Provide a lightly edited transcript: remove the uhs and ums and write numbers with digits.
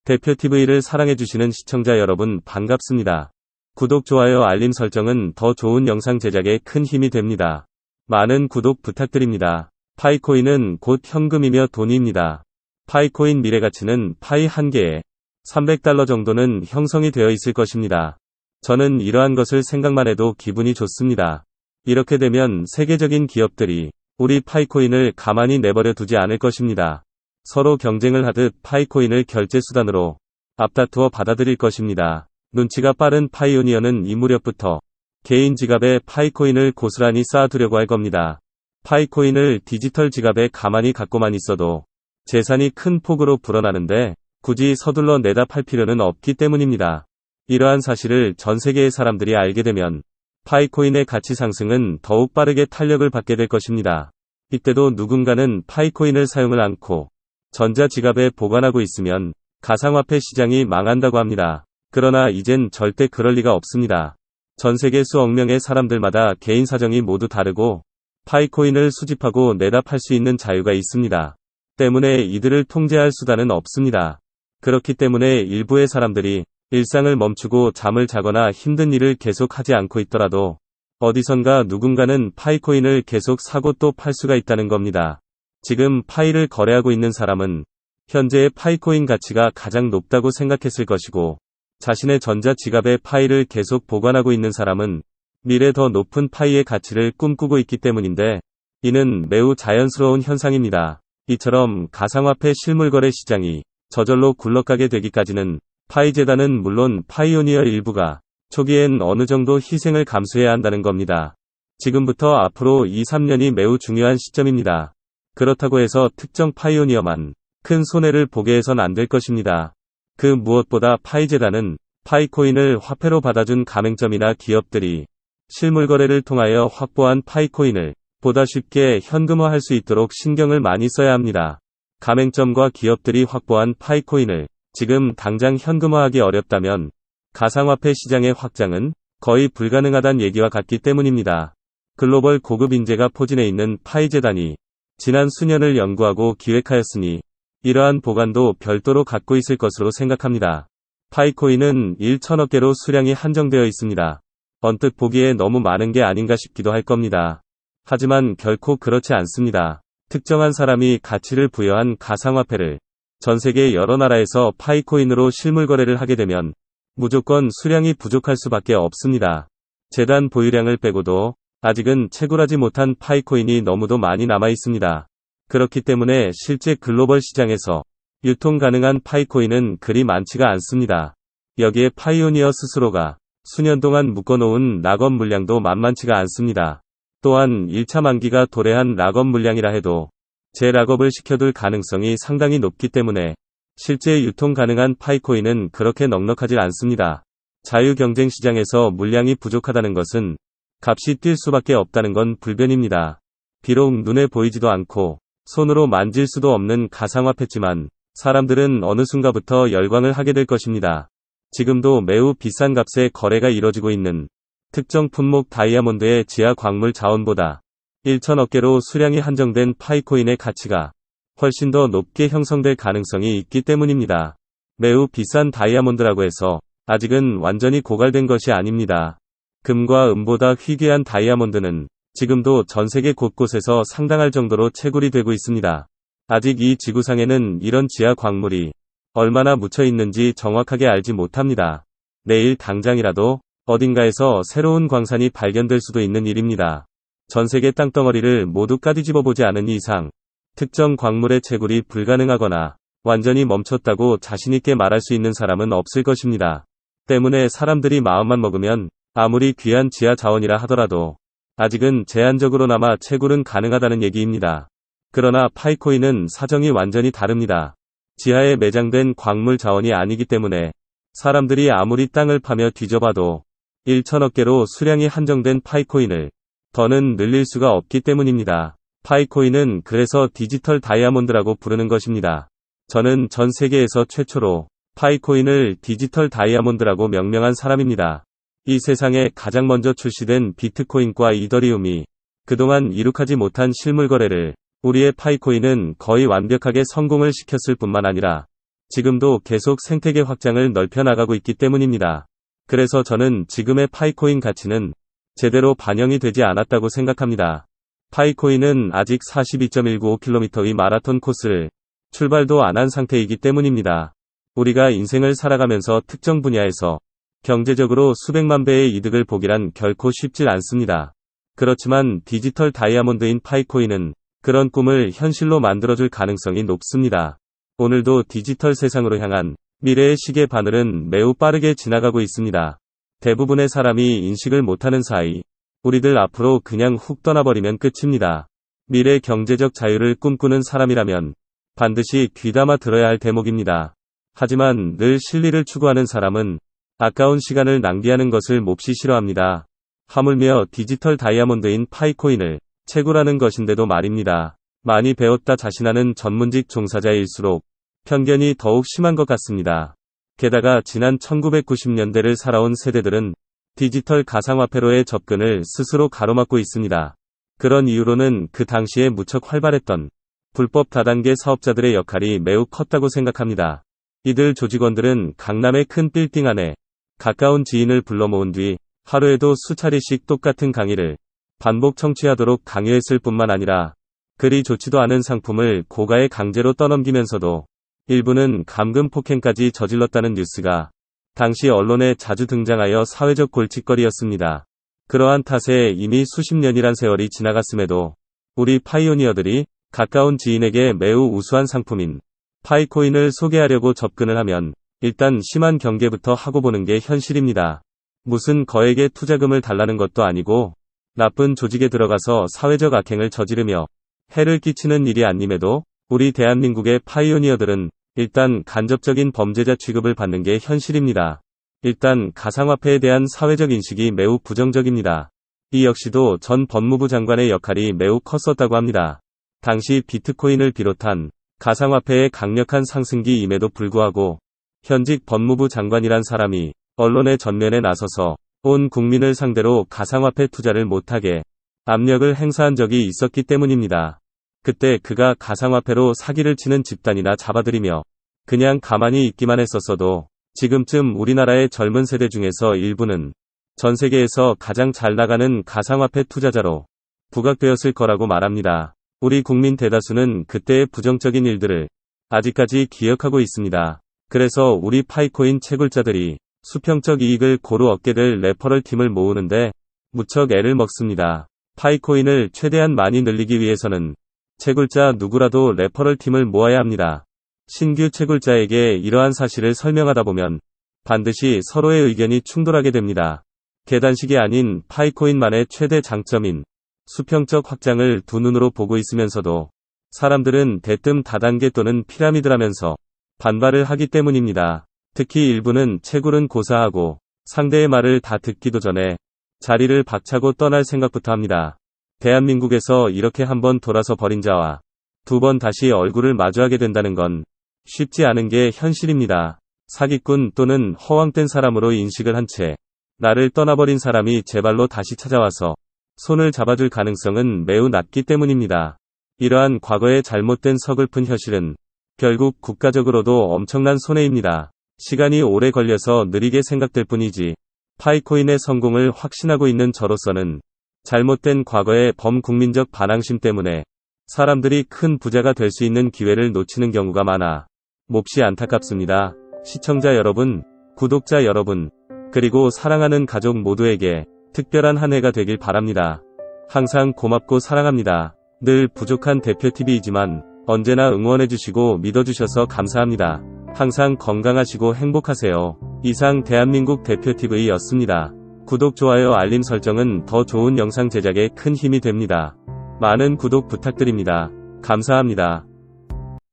대표TV를 사랑해주시는 시청자 여러분 반갑습니다. 구독, 좋아요, 알림 설정은 더 좋은 영상 제작에 큰 힘이 됩니다. 많은 구독 부탁드립니다. 파이코인은 곧 현금이며 돈입니다. 파이코인 미래가치는 파이 한 개에 $300 정도는 형성이 되어 있을 것입니다. 저는 이러한 것을 생각만 해도 기분이 좋습니다. 이렇게 되면 세계적인 기업들이 우리 파이코인을 가만히 내버려 두지 않을 것입니다. 서로 경쟁을 하듯 파이코인을 결제수단으로 앞다투어 받아들일 것입니다. 눈치가 빠른 파이오니어는 이 무렵부터 개인 지갑에 파이코인을 고스란히 쌓아두려고 할 겁니다. 파이코인을 디지털 지갑에 가만히 갖고만 있어도 재산이 큰 폭으로 불어나는데 굳이 서둘러 내다 팔 필요는 없기 때문입니다. 이러한 사실을 전 세계의 사람들이 알게 되면 파이코인의 가치 상승은 더욱 빠르게 탄력을 받게 될 것입니다. 이때도 누군가는 파이코인을 사용을 않고 전자지갑에 보관하고 있으면 가상화폐 시장이 망한다고 합니다. 그러나 이젠 절대 그럴 리가 없습니다. 전 세계 수억 명의 사람들마다 개인 사정이 모두 다르고 파이코인을 수집하고 내다 팔 수 있는 자유가 있습니다. 때문에 이들을 통제할 수단은 없습니다. 그렇기 때문에 일부의 사람들이 일상을 멈추고 잠을 자거나 힘든 일을 계속 하지 않고 있더라도 어디선가 누군가는 파이코인을 계속 사고 또 팔 수가 있다는 겁니다. 지금 파이를 거래하고 있는 사람은 현재의 파이코인 가치가 가장 높다고 생각했을 것이고 자신의 전자 지갑에 파이를 계속 보관하고 있는 사람은 미래 더 높은 파이의 가치를 꿈꾸고 있기 때문인데 이는 매우 자연스러운 현상입니다. 이처럼 가상화폐 실물거래 시장이 저절로 굴러가게 되기까지는 파이 재단은 물론 파이오니어 일부가 초기엔 어느 정도 희생을 감수해야 한다는 겁니다. 지금부터 앞으로 2-3년이 매우 중요한 시점입니다. 그렇다고 해서 특정 파이오니어만 큰 손해를 보게 해선 안 될 것입니다. 그 무엇보다 파이 재단은 파이코인을 화폐로 받아준 가맹점이나 기업들이 실물 거래를 통하여 확보한 파이코인을 보다 쉽게 현금화할 수 있도록 신경을 많이 써야 합니다. 가맹점과 기업들이 확보한 파이코인을 지금 당장 현금화하기 어렵다면 가상화폐 시장의 확장은 거의 불가능하다는 얘기와 같기 때문입니다. 글로벌 고급 인재가 포진해 있는 파이 재단이 지난 수년을 연구하고 기획하였으니 이러한 보관도 별도로 갖고 있을 것으로 생각합니다. 파이코인은 1천억 개로 수량이 한정되어 있습니다. 언뜻 보기에 너무 많은 게 아닌가 싶기도 할 겁니다. 하지만 결코 그렇지 않습니다. 특정한 사람이 가치를 부여한 가상화폐를 전 세계 여러 나라에서 파이코인으로 실물 거래를 하게 되면 무조건 수량이 부족할 수밖에 없습니다. 재단 보유량을 빼고도 아직은 채굴하지 못한 파이코인이 너무도 많이 남아 있습니다. 그렇기 때문에 실제 글로벌 시장에서 유통 가능한 파이코인은 그리 많지가 않습니다. 여기에 파이오니어 스스로가 수년 동안 묶어놓은 락업 물량도 만만치가 않습니다. 또한 1차 만기가 도래한 락업 물량이라 해도 재락업을 시켜둘 가능성이 상당히 높기 때문에 실제 유통 가능한 파이코인은 그렇게 넉넉하지 않습니다. 자유경쟁 시장에서 물량이 부족하다는 것은 값이 뛸 수밖에 없다는 건 불변입니다. 비록 눈에 보이지도 않고 손으로 만질 수도 없는 가상화폐지만 사람들은 어느 순간부터 열광을 하게 될 것입니다. 지금도 매우 비싼 값에 거래가 이뤄지고 있는 특정 품목 다이아몬드의 지하 광물 자원보다 1천억 개로 수량이 한정된 파이코인의 가치가 훨씬 더 높게 형성될 가능성이 있기 때문입니다. 매우 비싼 다이아몬드라고 해서 아직은 완전히 고갈된 것이 아닙니다. 금과 은보다 희귀한 다이아몬드는 지금도 전 세계 곳곳에서 상당할 정도로 채굴이 되고 있습니다. 아직 이 지구상에는 이런 지하 광물이 얼마나 묻혀 있는지 정확하게 알지 못합니다. 내일 당장이라도 어딘가에서 새로운 광산이 발견될 수도 있는 일입니다. 전 세계 땅덩어리를 모두 까뒤집어 보지 않은 이상 특정 광물의 채굴이 불가능하거나 완전히 멈췄다고 자신있게 말할 수 있는 사람은 없을 것입니다. 때문에 사람들이 마음만 먹으면 아무리 귀한 지하 자원이라 하더라도 아직은 제한적으로나마 채굴은 가능하다는 얘기입니다. 그러나 파이코인은 사정이 완전히 다릅니다. 지하에 매장된 광물 자원이 아니기 때문에 사람들이 아무리 땅을 파며 뒤져봐도 1천억 개로 수량이 한정된 파이코인을 더는 늘릴 수가 없기 때문입니다. 파이코인은 그래서 디지털 다이아몬드라고 부르는 것입니다. 저는 전 세계에서 최초로 파이코인을 디지털 다이아몬드라고 명명한 사람입니다. 이 세상에 가장 먼저 출시된 비트코인과 이더리움이 그동안 이룩하지 못한 실물 거래를 우리의 파이코인은 거의 완벽하게 성공을 시켰을 뿐만 아니라 지금도 계속 생태계 확장을 넓혀 나가고 있기 때문입니다. 그래서 저는 지금의 파이코인 가치는 제대로 반영이 되지 않았다고 생각합니다. 파이코인은 아직 42.195km의 마라톤 코스를 출발도 안 한 상태이기 때문입니다. 우리가 인생을 살아가면서 특정 분야에서 경제적으로 수백만 배의 이득을 보기란 결코 쉽지 않습니다. 그렇지만 디지털 다이아몬드인 파이코인은 그런 꿈을 현실로 만들어줄 가능성이 높습니다. 오늘도 디지털 세상으로 향한 미래의 시계 바늘은 매우 빠르게 지나가고 있습니다. 대부분의 사람이 인식을 못하는 사이 우리들 앞으로 그냥 훅 떠나버리면 끝입니다. 미래 경제적 자유를 꿈꾸는 사람이라면 반드시 귀담아 들어야 할 대목입니다. 하지만 늘 실리를 추구하는 사람은 아까운 시간을 낭비하는 것을 몹시 싫어합니다. 하물며 디지털 다이아몬드인 파이코인을 채굴하는 것인데도 말입니다. 많이 배웠다 자신하는 전문직 종사자일수록 편견이 더욱 심한 것 같습니다. 게다가 지난 1990년대를 살아온 세대들은 디지털 가상화폐로의 접근을 스스로 가로막고 있습니다. 그런 이유로는 그 당시에 무척 활발했던 불법 다단계 사업자들의 역할이 매우 컸다고 생각합니다. 이들 조직원들은 강남의 큰 빌딩 안에 가까운 지인을 불러 모은 뒤 하루에도 수차례씩 똑같은 강의를 반복 청취하도록 강요했을 뿐만 아니라 그리 좋지도 않은 상품을 고가에 강제로 떠넘기면서도 일부는 감금 폭행까지 저질렀다는 뉴스가 당시 언론에 자주 등장하여 사회적 골칫거리였습니다. 그러한 탓에 이미 수십 년이란 세월이 지나갔음에도 우리 파이오니어들이 가까운 지인에게 매우 우수한 상품인 파이코인을 소개하려고 접근을 하면 일단 심한 경계부터 하고 보는 게 현실입니다. 무슨 거액의 투자금을 달라는 것도 아니고 나쁜 조직에 들어가서 사회적 악행을 저지르며 해를 끼치는 일이 아님에도 우리 대한민국의 파이오니어들은 일단 간접적인 범죄자 취급을 받는 게 현실입니다. 일단 가상화폐에 대한 사회적 인식이 매우 부정적입니다. 이 역시도 전 법무부 장관의 역할이 매우 컸었다고 합니다. 당시 비트코인을 비롯한 가상화폐의 강력한 상승기임에도 불구하고 현직 법무부 장관이란 사람이 언론의 전면에 나서서 온 국민을 상대로 가상화폐 투자를 못하게 압력을 행사한 적이 있었기 때문입니다. 그때 그가 가상화폐로 사기를 치는 집단이나 잡아들이며 그냥 가만히 있기만 했었어도 지금쯤 우리나라의 젊은 세대 중에서 일부는 전 세계에서 가장 잘 나가는 가상화폐 투자자로 부각되었을 거라고 말합니다. 우리 국민 대다수는 그때의 부정적인 일들을 아직까지 기억하고 있습니다. 그래서 우리 파이코인 채굴자들이 수평적 이익을 고루 얻게 될 레퍼럴 팀을 모으는데 무척 애를 먹습니다. 파이코인을 최대한 많이 늘리기 위해서는 채굴자 누구라도 레퍼럴 팀을 모아야 합니다. 신규 채굴자에게 이러한 사실을 설명하다 보면 반드시 서로의 의견이 충돌하게 됩니다. 계단식이 아닌 파이코인만의 최대 장점인 수평적 확장을 두 눈으로 보고 있으면서도 사람들은 대뜸 다단계 또는 피라미드라면서 반발을 하기 때문입니다. 특히 일부는 채굴은 고사하고 상대의 말을 다 듣기도 전에 자리를 박차고 떠날 생각부터 합니다. 대한민국에서 이렇게 한번 돌아서 버린 자와 두 번 다시 얼굴을 마주하게 된다는 건 쉽지 않은 게 현실입니다. 사기꾼 또는 허황된 사람으로 인식을 한 채 나를 떠나버린 사람이 제 발로 다시 찾아와서 손을 잡아줄 가능성은 매우 낮기 때문입니다. 이러한 과거의 잘못된 서글픈 현실은 결국 국가적으로도 엄청난 손해입니다. 시간이 오래 걸려서 느리게 생각될 뿐이지 파이코인의 성공을 확신하고 있는 저로서는 잘못된 과거의 범국민적 반항심 때문에 사람들이 큰 부자가 될 수 있는 기회를 놓치는 경우가 많아 몹시 안타깝습니다. 시청자 여러분, 구독자 여러분, 그리고 사랑하는 가족 모두에게 특별한 한 해가 되길 바랍니다. 항상 고맙고 사랑합니다. 늘 부족한 대표TV이지만 언제나 응원해주시고 믿어주셔서 감사합니다. 항상 건강하시고 행복하세요. 이상 대한민국 대표TV였습니다. 구독, 좋아요, 알림 설정은 더 좋은 영상 제작에 큰 힘이 됩니다. 많은 구독 부탁드립니다. 감사합니다.